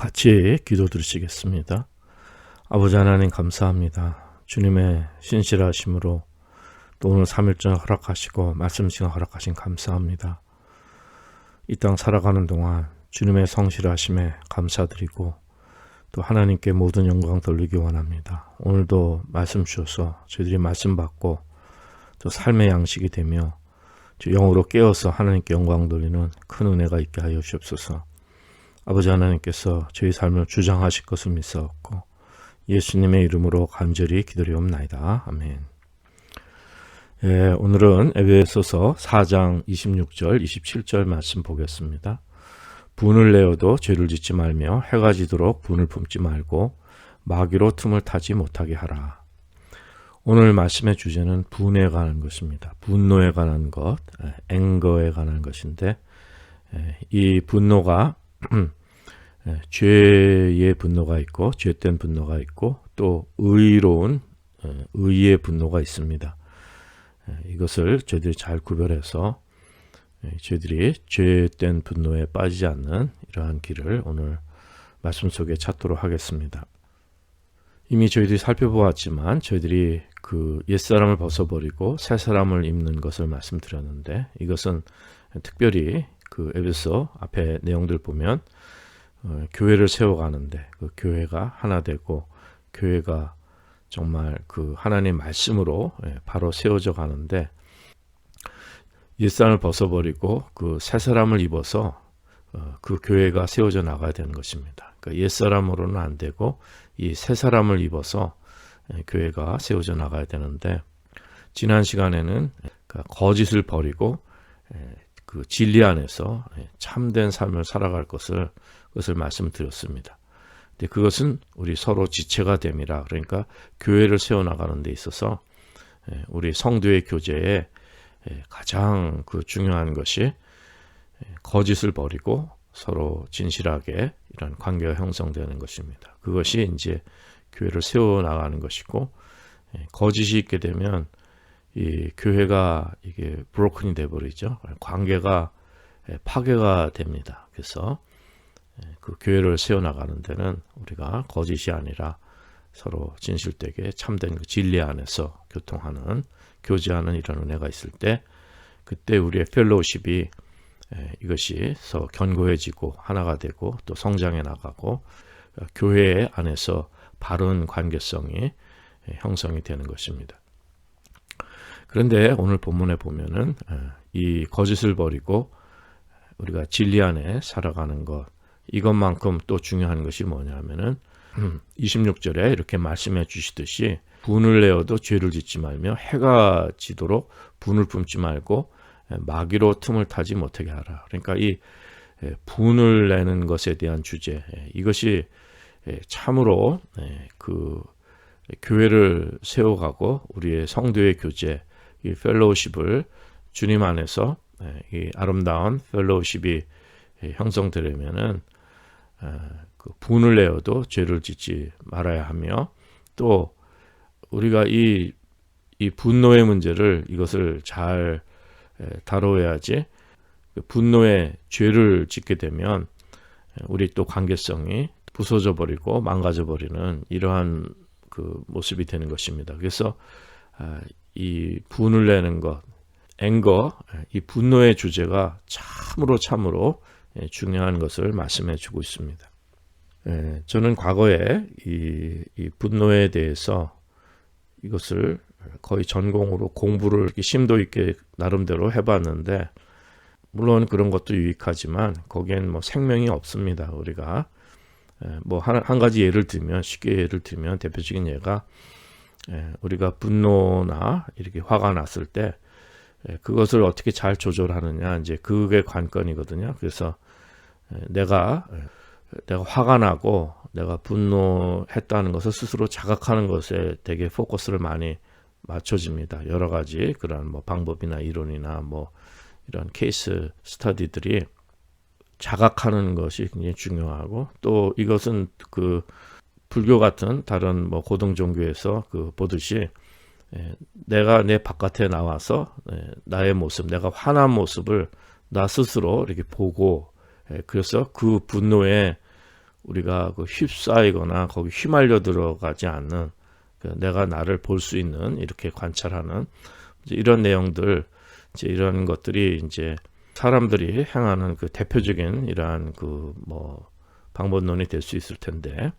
같이 기도 드리시겠습니다. 아버지 하나님 감사합니다. 주님의 신실하심으로 또 오늘 3일절 허락하시고 말씀 시간 허락하신 감사합니다. 이 땅 살아가는 동안 주님의 성실하심에 감사드리고 또 하나님께 모든 영광 돌리기 원합니다. 오늘도 말씀 주셔서 저희들이 말씀 받고 또 삶의 양식이 되며 영으로 깨어서 하나님께 영광 돌리는 큰 은혜가 있게 하여 주옵소서. 아버지 하나님께서 저희 삶을 주장하실 것을 믿사옵고 예수님의 이름으로 간절히 기도리옵나이다. 아멘. 오늘은 에베소서 4장 26절 27절 말씀 보겠습니다. 분을 내어도 죄를 짓지 말며 해가 지도록 분을 품지 말고 마귀로 틈을 타지 못하게 하라. 오늘 말씀의 주제는 분에 관한 것입니다. 분노에 관한 것, 앵거에 관한 것인데 이 분노가 죄의 분노가 있고 죄된 분노가 있고 또 의로운 의의 분노가 있습니다. 이것을 저희들이 잘 구별해서 저희들이 죄된 분노에 빠지지 않는 이러한 길을 오늘 말씀 속에 찾도록 하겠습니다. 이미 저희들이 살펴보았지만 저희들이 그 옛사람을 벗어버리고 새사람을 입는 것을 말씀드렸는데 이것은 특별히 그 에베소 앞에 내용들 보면 교회를 세워가는데 그 교회가 하나 되고 교회가 정말 그 하나님의 말씀으로 바로 세워져 가는데 옛사람을 벗어버리고 그 새사람을 입어서 그 교회가 세워져 나가야 되는 것입니다. 그러니까 옛사람으로는 안 되고 이 새사람을 입어서 교회가 세워져 나가야 되는데 지난 시간에는 거짓을 버리고 그 진리 안에서 참된 삶을 살아갈 것을 말씀드렸습니다. 근데 그것은 우리 서로 지체가 됨이라. 그러니까 교회를 세워나가는 데 있어서 우리 성도의 교제에 가장 그 중요한 것이 거짓을 버리고 서로 진실하게 이런 관계가 형성되는 것입니다. 그것이 이제 교회를 세워나가는 것이고 거짓이 있게 되면 이 교회가 이게 브로큰이 돼버리죠. 관계가 파괴가 됩니다. 그래서 그 교회를 세워나가는 데는 우리가 거짓이 아니라 서로 진실되게 참된 그 진리 안에서 교통하는 교제하는 이런 은혜가 있을 때 그때 우리의 펠로우십이 이것이 더 견고해지고 하나가 되고 또 성장해 나가고 교회 안에서 바른 관계성이 형성이 되는 것입니다. 그런데 오늘 본문에 보면은 이 거짓을 버리고 우리가 진리 안에 살아가는 것 이것만큼 또 중요한 것이 뭐냐면은 26절에 이렇게 말씀해 주시듯이 분을 내어도 죄를 짓지 말며 해가 지도록 분을 품지 말고 마귀로 틈을 타지 못하게 하라. 그러니까 이 분을 내는 것에 대한 주제 이것이 참으로 그 교회를 세워가고 우리의 성도의 교제 이 펠로우십을 주님 안에서 이 아름다운 펠로우십이 형성되려면은 그 분을 내어도 죄를 짓지 말아야 하며 또 우리가 이 분노의 문제를 이것을 잘 다뤄야지 분노의 죄를 짓게 되면 우리 또 관계성이 부서져 버리고 망가져 버리는 이러한 그 모습이 되는 것입니다. 그래서 이 분을 내는 것, 앵거, 이 분노의 주제가 참으로 중요한 것을 말씀해 주고 있습니다. 저는 과거에 이 분노에 대해서 이것을 거의 전공으로 공부를 심도 있게 나름대로 해봤는데 물론 그런 것도 유익하지만 거기엔 뭐 생명이 없습니다. 우리가 뭐 한 가지 예를 들면 쉽게 예를 들면 대표적인 예가 우리가 분노나 이렇게 화가 났을 때 그것을 어떻게 잘 조절하느냐 이제 그게 관건이거든요. 그래서 내가 화가 나고 내가 분노했다는 것을 스스로 자각하는 것에 되게 포커스를 많이 맞춰집니다. 여러 가지 그런 뭐 방법이나 이론이나 뭐 이런 케이스 스터디들이 자각하는 것이 굉장히 중요하고 또 이것은 그 불교 같은 다른 뭐 고등 종교에서 그 보듯이 내가 내 바깥에 나와서 나의 모습, 내가 화난 모습을 나 스스로 이렇게 보고 그래서 그 분노에 우리가 그 휩싸이거나 거기 휘말려 들어가지 않는, 내가 나를 볼 수 있는, 이렇게 관찰하는 이제 이런 내용들, 이제 이런 것들이 이제 사람들이 행하는 그 대표적인 이러한 그 뭐 방법론이 될 수 있을 텐데,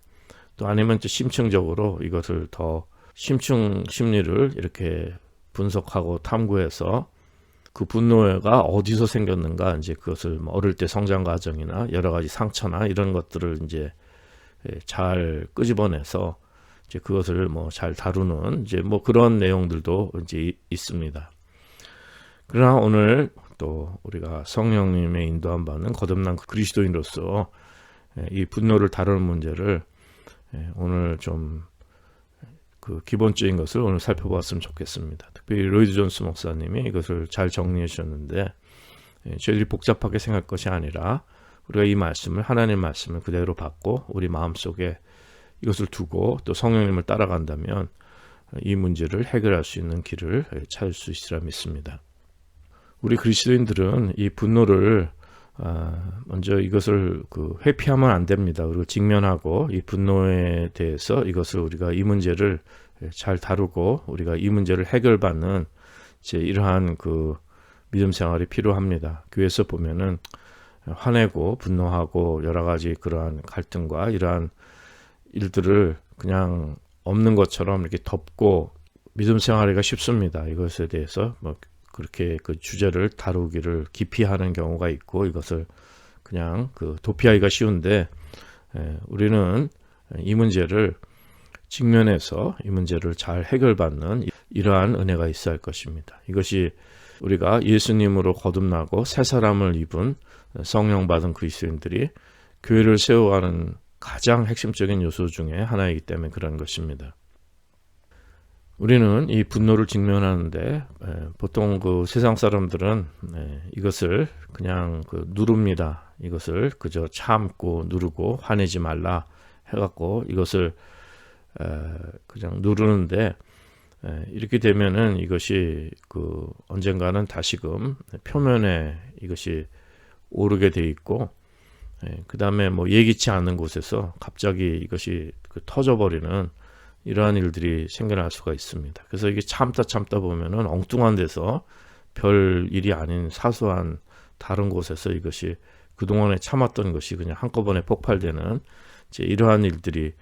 또 아니면 또 심층적으로 이것을 더 심층 심리를 이렇게 분석하고 탐구해서 그 분노가 어디서 생겼는가, 이제 그것을 뭐 어릴 때 성장 과정이나 여러 가지 상처나 이런 것들을 이제 잘 끄집어내서 이제 그것을 뭐 잘 다루는 이제 뭐 그런 내용들도 이제 있습니다. 그러나 오늘 또 우리가 성령님의 인도함 받는 거듭난 그리스도인으로서 이 분노를 다루는 문제를 오늘 좀 그 기본적인 것을 오늘 살펴보았으면 좋겠습니다. 특별히 로이드 존스 목사님이 이것을 잘 정리해 주셨는데, 저희들이 복잡하게 생각할 것이 아니라 우리가 이 말씀을, 하나님 말씀을 그대로 받고 우리 마음속에 이것을 두고 또 성령님을 따라간다면 이 문제를 해결할 수 있는 길을 찾을 수 있으리라 믿습니다. 우리 그리스도인들은 이 분노를 먼저 이것을 회피하면 안 됩니다. 그리고 직면하고 이 분노에 대해서 이것을 우리가 이 문제를 잘 다루고 우리가 이 문제를 해결받는 이제 이러한 그 믿음 생활이 필요합니다. 교회에서 보면은 화내고 분노하고 여러 가지 그러한 갈등과 이러한 일들을 그냥 없는 것처럼 이렇게 덮고 믿음 생활하기가 쉽습니다. 이것에 대해서 뭐 그렇게 그 주제를 다루기를 깊이 하는 경우가 있고, 이것을 그냥 그 도피하기가 쉬운데, 우리는 이 문제를 직면해서 이 문제를 잘 해결받는 이러한 은혜가 있어야 할 것입니다. 이것이 우리가 예수님으로 거듭나고 새 사람을 입은 성령 받은 그리스도인들이 교회를 세워가는 가장 핵심적인 요소 중에 하나이기 때문에 그런 것입니다. 우리는 이 분노를 직면하는데 보통 그 세상 사람들은 이것을 그냥 누릅니다. 이것을 그저 참고 누르고 화내지 말라 해갖고 이것을 그냥 누르는데, 이렇게 되면은 이것이 그 언젠가는 다시금 표면에 이것이 오르게 돼 있고, 그 다음에 뭐 예기치 않은 곳에서 갑자기 이것이 터져버리는 이러한 일들이 생겨날 수가 있습니다. 그래서 이게 참다 보면은 엉뚱한 데서 별 일이 아닌 사소한 다른 곳에서 이것이 그동안에 참았던 것이 그냥 한꺼번에 폭발되는 이제 이러한 일들이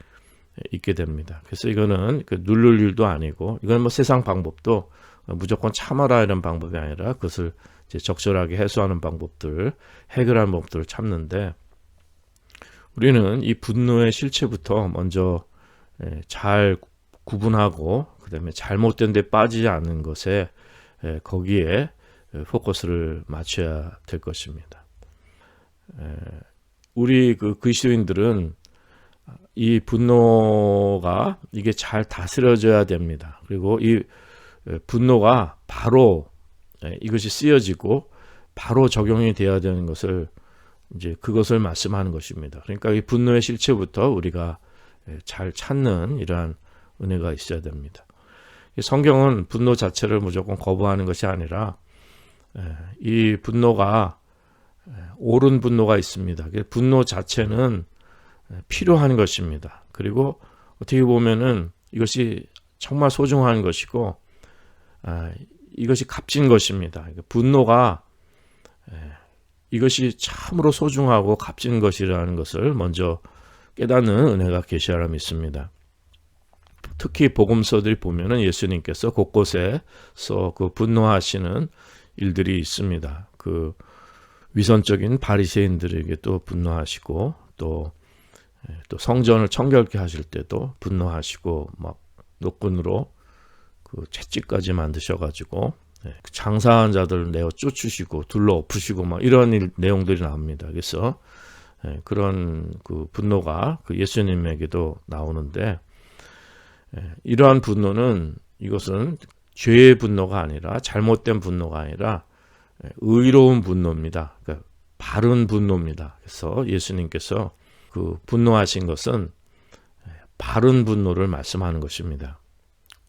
있게 됩니다. 그래서 이거는 누를 일도 아니고, 이건 뭐 세상 방법도 무조건 참아라 이런 방법이 아니라 그것을 이제 적절하게 해소하는 방법들, 해결하는 방법들을 찾는데, 우리는 이 분노의 실체부터 먼저 잘 구분하고 그 다음에 잘못된 데 빠지지 않는 것에 거기에 포커스를 맞춰야 될 것입니다. 우리 그 그리스도인들은 이 분노가 이게 잘 다스려져야 됩니다. 그리고 이 분노가 바로 이것이 쓰여지고 바로 적용이 되어야 되는 것을 이제 그것을 말씀하는 것입니다. 그러니까 이 분노의 실체부터 우리가 잘 찾는 이러한 은혜가 있어야 됩니다. 성경은 분노 자체를 무조건 거부하는 것이 아니라 이 분노가 옳은 분노가 있습니다. 분노 자체는 필요한 것입니다. 그리고 어떻게 보면은 이것이 정말 소중한 것이고 이것이 값진 것입니다. 분노가 이것이 참으로 소중하고 값진 것이라는 것을 먼저 깨닫는 은혜가 계시하라 믿습니다. 특히 복음서들이 보면은 예수님께서 곳곳에서 그 분노하시는 일들이 있습니다. 그 위선적인 바리새인들에게 또 분노하시고 또 성전을 청결케 하실 때도 분노하시고 막 노끈으로 그 채찍까지 만드셔가지고 장사한 자들을 내어 쫓으시고 둘러 엎으시고 막 이런 내용들이 나옵니다. 그래서 그런 그 분노가 그 예수님에게도 나오는데, 이러한 분노는 이것은 죄의 분노가 아니라 잘못된 분노가 아니라 의로운 분노입니다. 그러니까 바른 분노입니다. 그래서 예수님께서 그 분노하신 것은 바른 분노를 말씀하는 것입니다.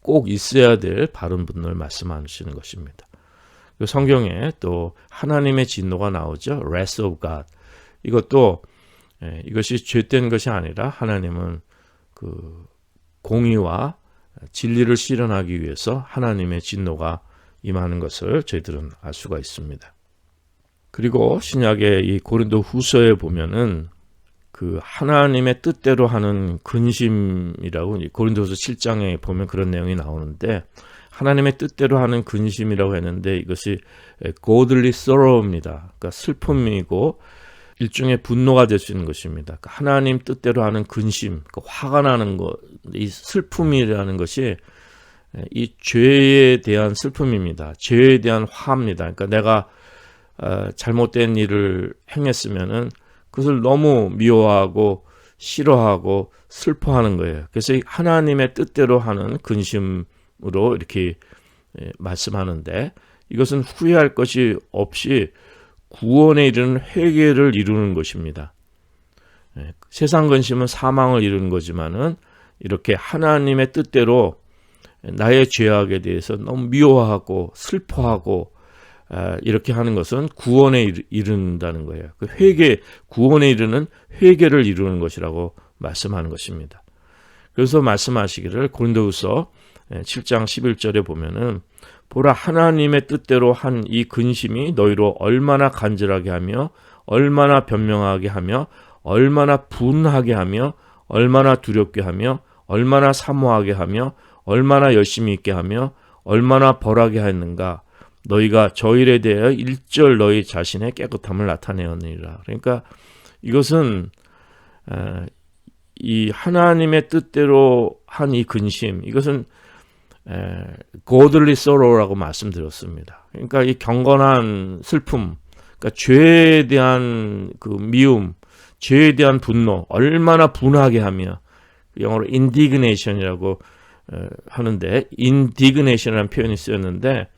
꼭 있어야 될 바른 분노를 말씀하시는 것입니다. 성경에 또 하나님의 진노가 나오죠. Wrath of God. 이것도 이것이 죄된 것이 아니라 하나님은 그 공의와 진리를 실현하기 위해서 하나님의 진노가 임하는 것을 저희들은 알 수가 있습니다. 그리고 신약의 이 고린도 후서에 보면은 그 하나님의 뜻대로 하는 근심이라고 고린도후서 7장에 보면 그런 내용이 나오는데 하나님의 뜻대로 하는 근심이라고 했는데 이것이 godly sorrow입니다. 그러니까 슬픔이고 일종의 분노가 될 수 있는 것입니다. 그러니까 하나님 뜻대로 하는 근심, 그러니까 화가 나는 것, 이 슬픔이라는 것이 이 죄에 대한 슬픔입니다. 죄에 대한 화입니다. 그러니까 내가 잘못된 일을 행했으면은 그것을 너무 미워하고 싫어하고 슬퍼하는 거예요. 그래서 하나님의 뜻대로 하는 근심으로 이렇게 말씀하는데 이것은 후회할 것이 없이 구원에 이르는 회개를 이루는 것입니다. 세상 근심은 사망을 이루는 거지만은 이렇게 하나님의 뜻대로 나의 죄악에 대해서 너무 미워하고 슬퍼하고 이렇게 하는 것은 구원에 이른다는 거예요. 그 구원에 이르는 회개를 이루는 것이라고 말씀하는 것입니다. 그래서 말씀하시기를 고린도후서 7장 11절에 보면은 보라 하나님의 뜻대로 한 이 근심이 너희로 얼마나 간절하게 하며 얼마나 변명하게 하며 얼마나 분하게 하며 얼마나 두렵게 하며 얼마나 사모하게 하며 얼마나 열심히 있게 하며 얼마나 벌하게 하였는가 너희가 저 일에 대하여 일절 너희 자신의 깨끗함을 나타내었느니라. 그러니까 이것은 이 하나님의 뜻대로 한 이 근심 이것은 godly sorrow라고 말씀드렸습니다. 그러니까 이 경건한 슬픔, 그러니까 죄에 대한 그 미움, 죄에 대한 분노, 얼마나 분하게 하며 영어로 indignation이라고 하는데 indignation이라는 표현이 쓰였는데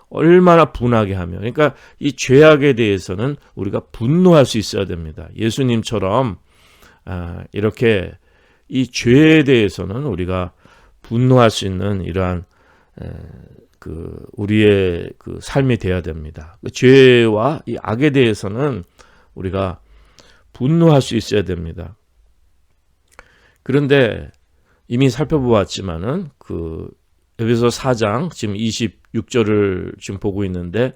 얼마나 분하게 하며 그러니까 이 죄악에 대해서는 우리가 분노할 수 있어야 됩니다. 예수님처럼 이렇게 이 죄에 대해서는 우리가 분노할 수 있는 이러한 우리의 그 삶이 되어야 됩니다. 그 죄와 이 악에 대해서는 우리가 분노할 수 있어야 됩니다. 그런데 이미 살펴보았지만은 그 에베소 4장 지금 26절을 지금 보고 있는데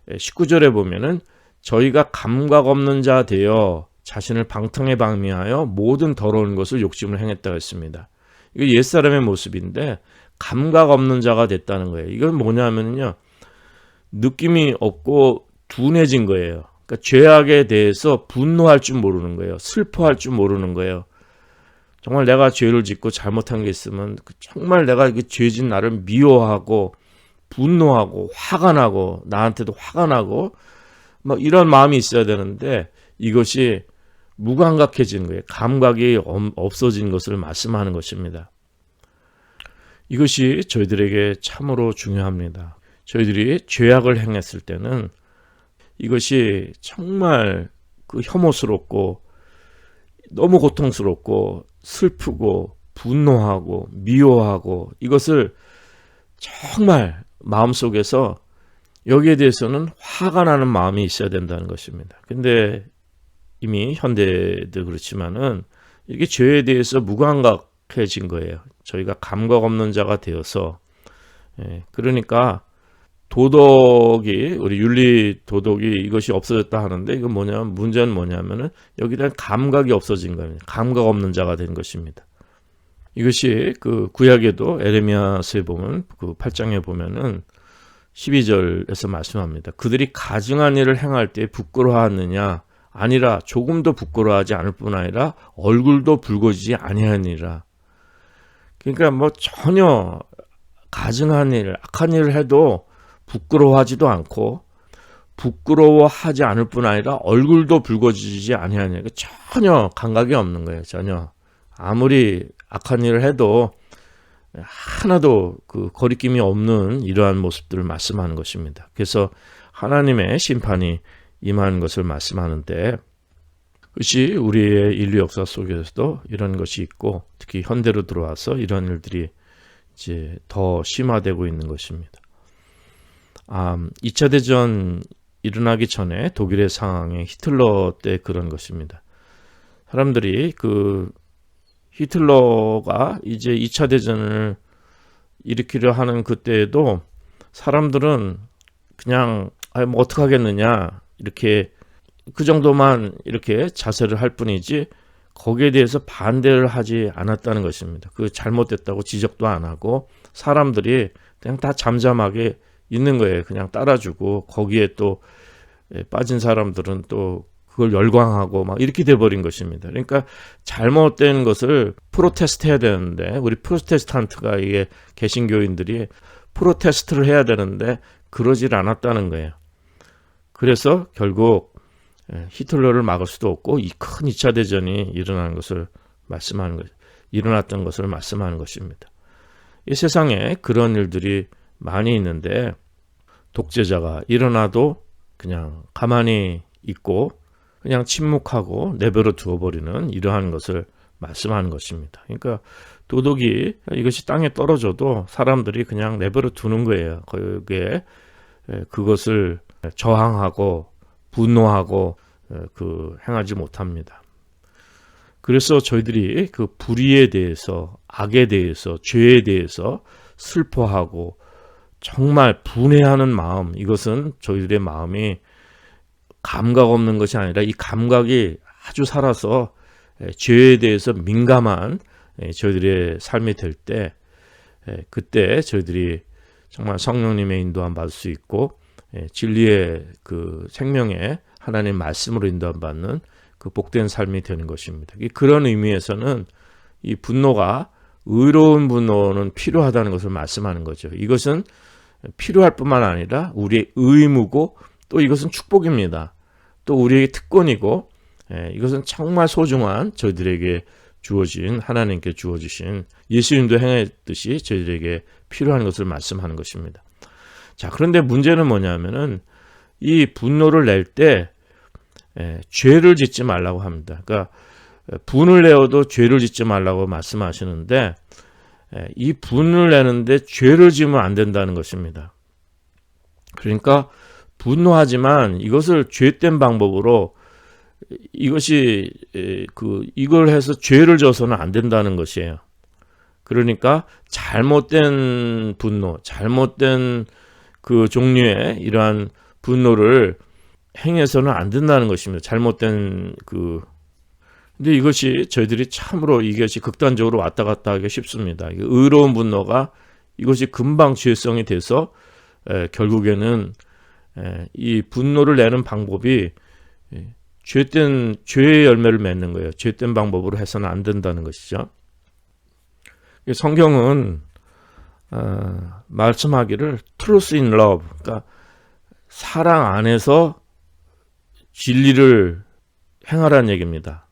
19절에 보면은 저희가 감각 없는 자 되어 자신을 방탕에 방미하여 모든 더러운 것을 욕심을 행했다고 했습니다. 이거 옛사람의 모습인데 감각 없는 자가 됐다는 거예요. 이건 뭐냐면요. 느낌이 없고 둔해진 거예요. 그러니까 죄악에 대해서 분노할 줄 모르는 거예요. 슬퍼할 줄 모르는 거예요. 정말 내가 죄를 짓고 잘못한 게 있으면 정말 내가 죄진 나를 미워하고 분노하고 화가 나고 나한테도 화가 나고 막 이런 마음이 있어야 되는데 이것이 무감각해지는 거예요. 감각이 없어진 것을 말씀하는 것입니다. 이것이 저희들에게 참으로 중요합니다. 저희들이 죄악을 행했을 때는 이것이 정말 그 혐오스럽고 너무 고통스럽고 슬프고 분노하고 미워하고 이것을 정말 마음속에서 여기에 대해서는 화가 나는 마음이 있어야 된다는 것입니다. 근데 이미 현대도 그렇지만은 이게 죄에 대해서 무감각해진 거예요. 저희가 감각 없는 자가 되어서 그러니까 도덕이 우리 윤리 도덕이 이것이 없어졌다 하는데 이건 뭐냐면 문제는 뭐냐면은 여기에 대한 감각이 없어진 겁니다. 감각 없는 자가 된 것입니다. 이것이 그 구약에도 에레미야서에 보면 그 8장에 보면은 12절에서 말씀합니다. 그들이 가증한 일을 행할 때 부끄러워하느냐 아니라 조금도 부끄러워하지 않을 뿐 아니라 얼굴도 붉어지지 아니하니라. 그러니까 뭐 전혀 가증한 일, 악한 일을 해도 부끄러워하지도 않고 부끄러워하지 않을 뿐 아니라 얼굴도 붉어지지 아니하니까 전혀 감각이 없는 거예요. 전혀 아무리 악한 일을 해도 하나도 그 거리낌이 없는 이러한 모습들을 말씀하는 것입니다. 그래서 하나님의 심판이 임하는 것을 말씀하는데 그것이 우리의 인류 역사 속에서도 이런 것이 있고 특히 현대로 들어와서 이런 일들이 이제 더 심화되고 있는 것입니다. 2차 대전 일어나기 전에 독일의 상황에 히틀러 때 그런 것입니다. 사람들이 그 히틀러가 이제 2차 대전을 일으키려 하는 그때에도 사람들은 그냥 뭐 어떡하겠느냐 이렇게 그 정도만 이렇게 자세를 할 뿐이지 거기에 대해서 반대를 하지 않았다는 것입니다. 그 잘못됐다고 지적도 안 하고 사람들이 그냥 다 잠잠하게 있는 거예요. 그냥 따라주고 거기에 또 빠진 사람들은 또 그걸 열광하고 막 이렇게 돼버린 것입니다. 그러니까 잘못된 것을 프로테스트 해야 되는데 우리 프로테스탄트가 이게 개신교인들이 프로테스트를 해야 되는데 그러질 않았다는 거예요. 그래서 결국 히틀러를 막을 수도 없고 이 큰 2차 대전이 일어났던 것을 말씀하는 것입니다. 이 세상에 그런 일들이 많이 있는데 독재자가 일어나도 그냥 가만히 있고 그냥 침묵하고 내버려 두어버리는 이러한 것을 말씀하는 것입니다. 그러니까 도덕이 이것이 땅에 떨어져도 사람들이 그냥 내버려 두는 거예요. 거기에 그것을 저항하고 분노하고 행하지 못합니다. 그래서 저희들이 그 불의에 대해서, 악에 대해서, 죄에 대해서 슬퍼하고 정말 분해하는 마음, 이것은 저희들의 마음이 감각 없는 것이 아니라 이 감각이 아주 살아서 죄에 대해서 민감한 저희들의 삶이 될 때 그때 저희들이 정말 성령님의 인도함 받을 수 있고 진리의 그 생명의 하나님 말씀으로 인도함 받는 그 복된 삶이 되는 것입니다. 그런 의미에서는 이 분노가 의로운 분노는 필요하다는 것을 말씀하는 거죠. 이것은 필요할 뿐만 아니라 우리의 의무고 또 이것은 축복입니다. 또 우리에게 특권이고 이것은 정말 소중한 저희들에게 주어진 하나님께 주어주신 예수님도 행했듯이 저희들에게 필요한 것을 말씀하는 것입니다. 자, 그런데 문제는 뭐냐면은 이 분노를 낼 때 죄를 짓지 말라고 합니다. 그러니까 분을 내어도 죄를 짓지 말라고 말씀하시는데 이 분을 내는데 죄를 지으면 안 된다는 것입니다. 그러니까 분노하지만 이것을 죄된 방법으로 이걸 해서 죄를 져서는 안 된다는 것이에요. 그러니까 잘못된 분노, 잘못된 그 종류의 이러한 분노를 행해서는 안 된다는 것입니다. 잘못된 근데 이것이 저희들이 참으로 이것이 극단적으로 왔다 갔다 하기 쉽습니다. 의로운 분노가 이것이 금방 죄성이 돼서 결국에는 이 분노를 내는 방법이 죄의 열매를 맺는 거예요. 죄된 방법으로 해서는 안 된다는 것이죠. 성경은 말씀하기를 truth in love, 그러니까 사랑 안에서 진리를 행하라는 얘기입니다.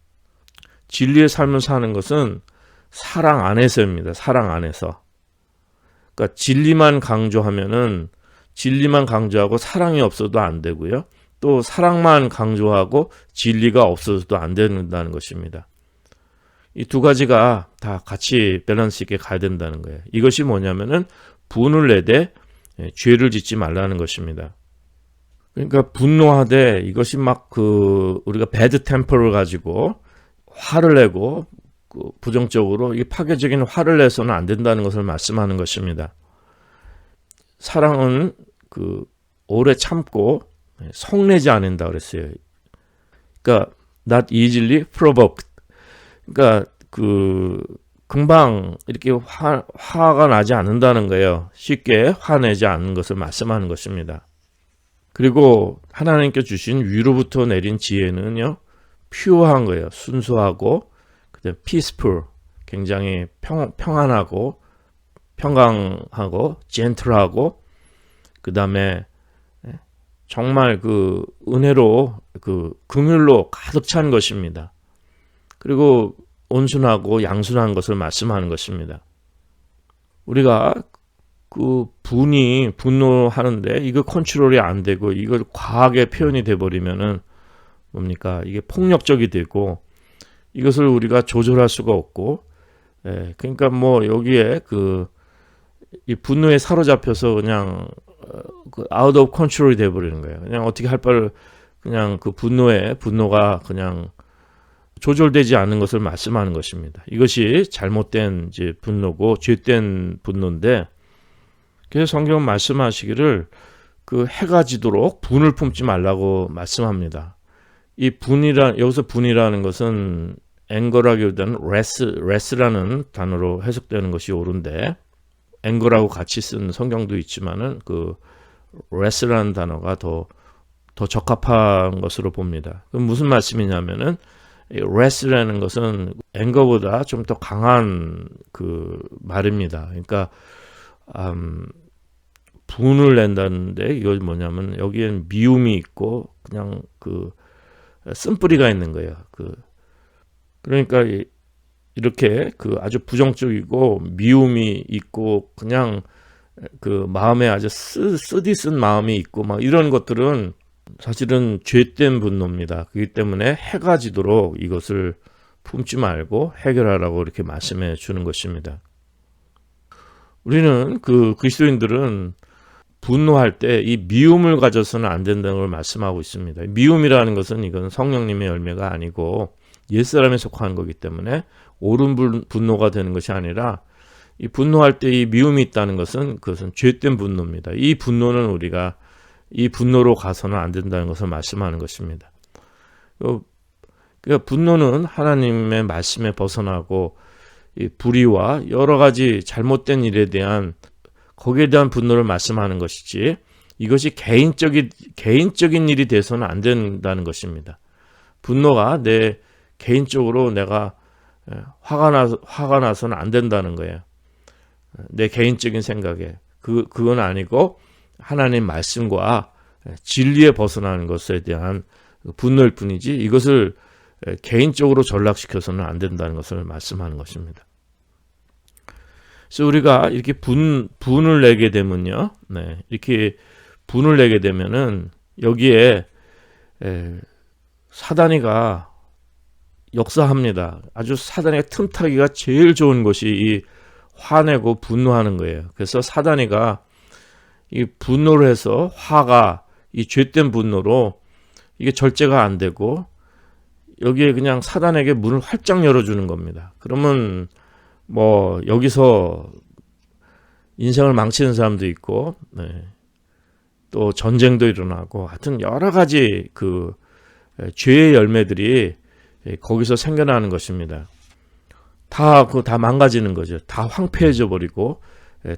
진리의 삶을 사는 것은 사랑 안에서입니다. 사랑 안에서. 그러니까 진리만 강조하고 사랑이 없어도 안 되고요. 또 사랑만 강조하고 진리가 없어서도 안 된다는 것입니다. 이 두 가지가 다 같이 밸런스 있게 가야 된다는 거예요. 이것이 뭐냐면은 분을 내되 죄를 짓지 말라는 것입니다. 그러니까 분노하되 이것이 막 우리가 배드 템퍼를 가지고 화를 내고 부정적으로 이 파괴적인 화를 내서는 안 된다는 것을 말씀하는 것입니다. 사랑은 오래 참고 성내지 않는다 그랬어요. 그러니까 not easily provoked. 그러니까 금방 이렇게 화가 나지 않는다는 거예요. 쉽게 화내지 않는 것을 말씀하는 것입니다. 그리고 하나님께 주신 위로부터 내린 지혜는요, 퓨어한 거예요. 순수하고, 그다음에 peaceful, 굉장히 평안하고, 평강하고, 젠틀하고, 그 다음에 정말 은혜로, 긍휼로 가득 찬 것입니다. 그리고 온순하고 양순한 것을 말씀하는 것입니다. 우리가 분노하는데 이거 컨트롤이 안 되고 이걸 과하게 표현이 돼 버리면은 뭡니까? 이게 폭력적이 되고 이것을 우리가 조절할 수가 없고, 그러니까 여기에 이 분노에 사로잡혀서 그냥 out of control이 돼 버리는 거예요. 그냥 어떻게 할 바를 그냥 분노가 그냥 조절되지 않는 것을 말씀하는 것입니다. 이것이 잘못된 이제 분노고 죄된 분노인데, 그래서 성경은 말씀하시기를 그 해가 지도록 분을 품지 말라고 말씀합니다. 이 여기서 분이라는 것은 앵거라기보다는 레스라는 단어로 해석되는 것이 옳은데, 앵거라고 같이 쓴 성경도 있지만은 그 레스라는 단어가 더 적합한 것으로 봅니다. 그럼 무슨 말씀이냐면은 레스라는 것은 앵거보다 좀 더 강한 그 말입니다. 그러니까 분을 낸다는데 이거 뭐냐면 여기엔 미움이 있고 그냥 그 쓴뿌리가 있는 거예요. 그러니까 이렇게 그 아주 부정적이고 미움이 있고 그냥 그 마음에 아주 쓰디쓴 마음이 있고 막 이런 것들은 사실은 죄된 분노입니다. 그렇기 때문에 해가 지도록 이것을 품지 말고 해결하라고 이렇게 말씀해 주는 것입니다. 우리는 그리스도인들은 분노할 때 이 미움을 가져서는 안 된다는 걸 말씀하고 있습니다. 미움이라는 것은 이건 성령님의 열매가 아니고 옛사람에 속한 거기 때문에 옳은 분노가 되는 것이 아니라, 이 분노할 때 이 미움이 있다는 것은 그것은 죄된 분노입니다. 이 분노는 우리가 이 분노로 가서는 안 된다는 것을 말씀하는 것입니다. 그러니까 분노는 하나님의 말씀에 벗어나고 이 불의와 여러 가지 잘못된 일에 대한 거기에 대한 분노를 말씀하는 것이지, 이것이 개인적인 일이 돼서는 안 된다는 것입니다. 분노가 내 개인적으로 내가 화가 나서는 안 된다는 거예요. 내 개인적인 생각에 그건 아니고 하나님 말씀과 진리에 벗어나는 것에 대한 분노일 뿐이지, 이것을 개인적으로 전락시켜서는 안 된다는 것을 말씀하는 것입니다. 그래서 우리가 이렇게 분을 내게 되면요, 이렇게 분을 내게 되면은 여기에 사단이가 역사합니다. 아주 사단이가 틈타기가 제일 좋은 것이 이 화내고 분노하는 거예요. 그래서 사단이가 이 분노를 해서 화가 이 죄된 분노로 이게 절제가 안 되고 여기에 그냥 사단에게 문을 활짝 열어주는 겁니다. 그러면 뭐 여기서 인생을 망치는 사람도 있고, 또 전쟁도 일어나고, 하여튼 여러 가지 그 죄의 열매들이 거기서 생겨나는 것입니다. 다 망가지는 거죠. 다 황폐해져 버리고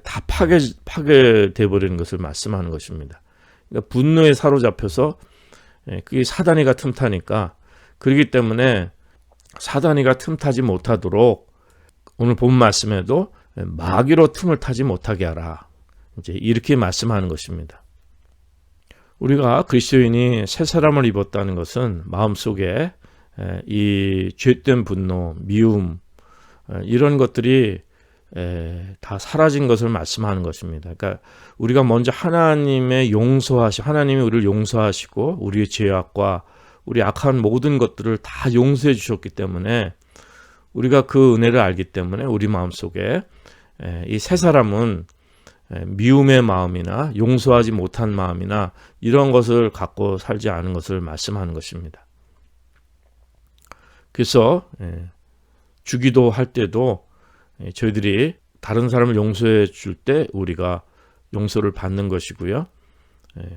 다 파괴돼 버리는 것을 말씀하는 것입니다. 그러니까 분노에 사로잡혀서 그게 사단이가 틈타니까, 그렇기 때문에 사단이가 틈타지 못하도록 오늘 본 말씀에도 마귀로 틈을 타지 못하게 하라, 이제 이렇게 말씀하는 것입니다. 우리가 그리스도인이 새 사람을 입었다는 것은 마음속에 이 죄된 분노, 미움, 이런 것들이 다 사라진 것을 말씀하는 것입니다. 그러니까 우리가 먼저 하나님이 우리를 용서하시고 우리의 죄악과 우리 악한 모든 것들을 다 용서해 주셨기 때문에, 우리가 그 은혜를 알기 때문에 우리 마음속에 이 새 사람은 미움의 마음이나 용서하지 못한 마음이나 이런 것을 갖고 살지 않은 것을 말씀하는 것입니다. 그래서 주기도 할 때도 저희들이 다른 사람을 용서해 줄 때 우리가 용서를 받는 것이고요.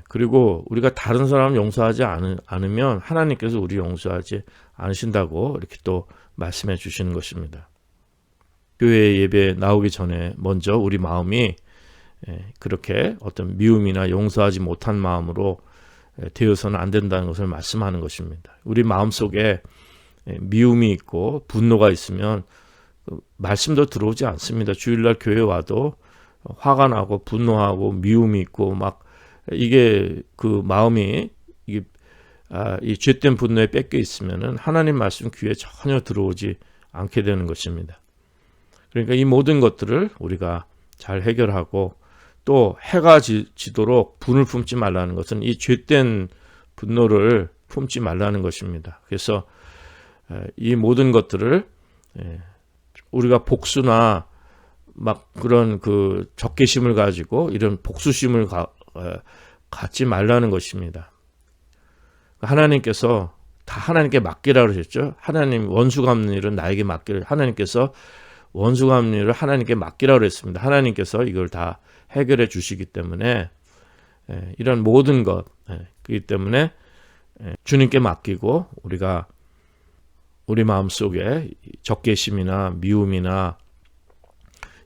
그리고 우리가 다른 사람을 용서하지 않으면 하나님께서 우리 용서하지 않으신다고 이렇게 또 말씀해 주시는 것입니다. 교회 예배 나오기 전에 먼저 우리 마음이 그렇게 어떤 미움이나 용서하지 못한 마음으로 되어서는 안 된다는 것을 말씀하는 것입니다. 우리 마음속에 미움이 있고 분노가 있으면 말씀도 들어오지 않습니다. 주일날 교회 와도 화가 나고 분노하고 미움이 있고 막 이게 그 마음이 이 죄된 분노에 뺏겨 있으면은 하나님 말씀 귀에 전혀 들어오지 않게 되는 것입니다. 그러니까 이 모든 것들을 우리가 잘 해결하고, 또 해가 지도록 분을 품지 말라는 것은 이 죄된 분노를 품지 말라는 것입니다. 그래서 이 모든 것들을 우리가 복수나 막 그런 그 적개심을 가지고 이런 복수심을 갖지 말라는 것입니다. 하나님께서 다 하나님께 맡기라 그러셨죠. 하나님 원수 갚는 일은 나에게 맡기를, 하나님께서 원수 갚는 일을 하나님께 맡기라 그랬습니다. 하나님께서 이걸 다 해결해 주시기 때문에 이런 모든 것, 그렇기 때문에 주님께 맡기고 우리가 우리 마음속에 적개심이나 미움이나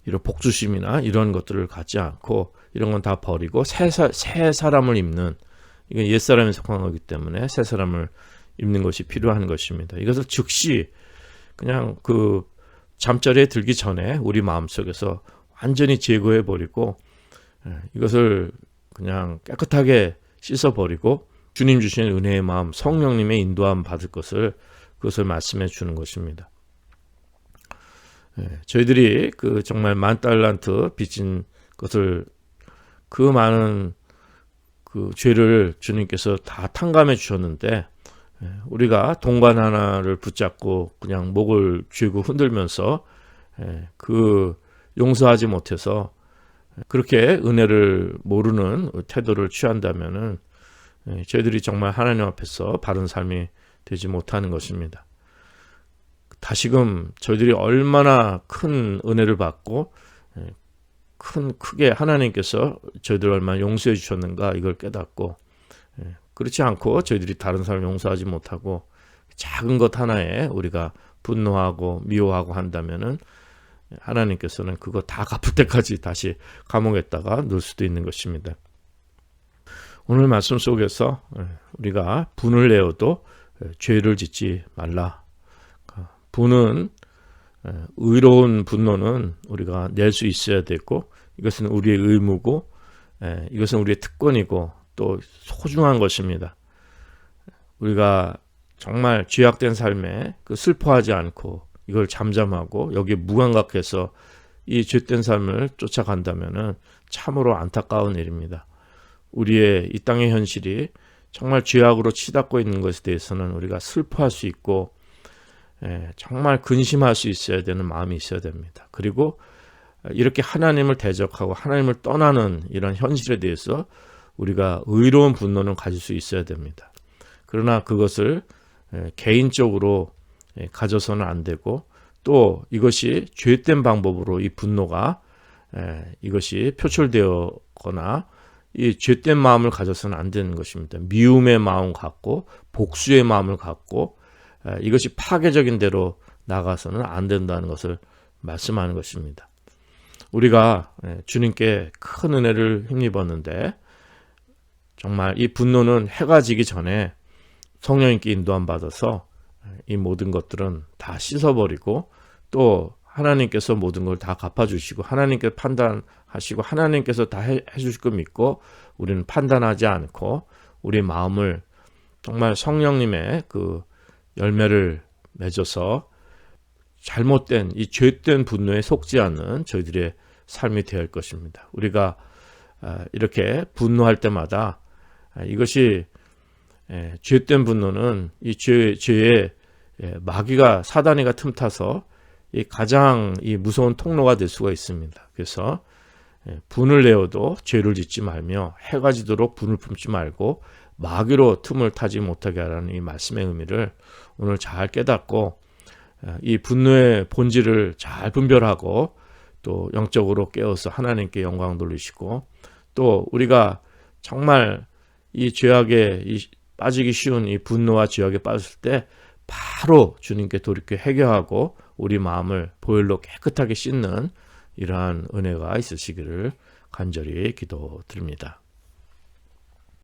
이런 복수심이나 이런 것들을 갖지 않고 이런 건 다 버리고 새 사람을 입는, 이건 옛사람에 속한 거기 때문에 새 사람을 입는 것이 필요한 것입니다. 이것을 즉시 그냥 그 잠자리에 들기 전에 우리 마음속에서 완전히 제거해 버리고 이것을 그냥 깨끗하게 씻어 버리고 주님 주신 은혜의 마음, 성령님의 인도함 받을 것을, 그것을 말씀해 주는 것입니다. 저희들이 그 정말 10,000달란트 빚진 것을, 그 많은 그 죄를 주님께서 다 탕감해 주셨는데 우리가 동관 하나를 붙잡고 그냥 목을 쥐고 흔들면서 그 용서하지 못해서 그렇게 은혜를 모르는 태도를 취한다면은 저희들이 정말 하나님 앞에서 바른 삶이 되지 못하는 것입니다. 다시금 저희들이 얼마나 큰 은혜를 받고 크게 하나님께서 저희들을 얼마나 용서해 주셨는가, 이걸 깨닫고 그렇지 않고 저희들이 다른 사람을 용서하지 못하고 작은 것 하나에 우리가 분노하고 미워하고 한다면은 하나님께서는 그거 다 갚을 때까지 다시 감옥에다가 넣을 수도 있는 것입니다. 오늘 말씀 속에서 우리가 분을 내어도 죄를 짓지 말라. 분은, 의로운 분노는 우리가 낼 수 있어야 되고, 이것은 우리의 의무고, 이것은 우리의 특권이고 또 소중한 것입니다. 우리가 정말 죄악된 삶에 그 슬퍼하지 않고 이걸 잠잠하고 여기에 무감각해서 이 죄된 삶을 쫓아간다면은 참으로 안타까운 일입니다. 우리의 이 땅의 현실이 정말 죄악으로 치닫고 있는 것에 대해서는 우리가 슬퍼할 수 있고 정말 근심할 수 있어야 되는 마음이 있어야 됩니다. 그리고 이렇게 하나님을 대적하고 하나님을 떠나는 이런 현실에 대해서 우리가 의로운 분노는 가질 수 있어야 됩니다. 그러나 그것을 개인적으로 가져서는 안 되고, 또 이것이 죄된 방법으로 이 분노가 이것이 표출되거나 이 죄된 마음을 가져서는 안 되는 것입니다. 미움의 마음 갖고 복수의 마음을 갖고 이것이 파괴적인 대로 나가서는 안 된다는 것을 말씀하는 것입니다. 우리가 주님께 큰 은혜를 힘입었는데 정말 이 분노는 해가 지기 전에 성령님께 인도함 받아서 이 모든 것들은 다 씻어버리고, 또 하나님께서 모든 걸 다 갚아주시고 하나님께 판단하시고 하나님께서 다 해주실 거 믿고 우리는 판단하지 않고 우리 마음을 정말 성령님의 그 열매를 맺어서 잘못된 이 죄된 분노에 속지 않는 저희들의 삶이 되어야 할 것입니다. 우리가 이렇게 분노할 때마다 이것이 죄된 분노는 이 죄의 마귀가, 사단이가 틈타서 이 가장 이 무서운 통로가 될 수가 있습니다. 그래서 분을 내어도 죄를 짓지 말며 해가 지도록 분을 품지 말고 마귀로 틈을 타지 못하게 하라는 이 말씀의 의미를 오늘 잘 깨닫고 이 분노의 본질을 잘 분별하고 또 영적으로 깨어서 하나님께 영광 돌리시고, 또 우리가 정말 이 죄악에 빠지기 쉬운 이 분노와 죄악에 빠졌을 때 바로 주님께 돌이켜 회개하고 우리 마음을 보혈로 깨끗하게 씻는 이러한 은혜가 있으시기를 간절히 기도드립니다.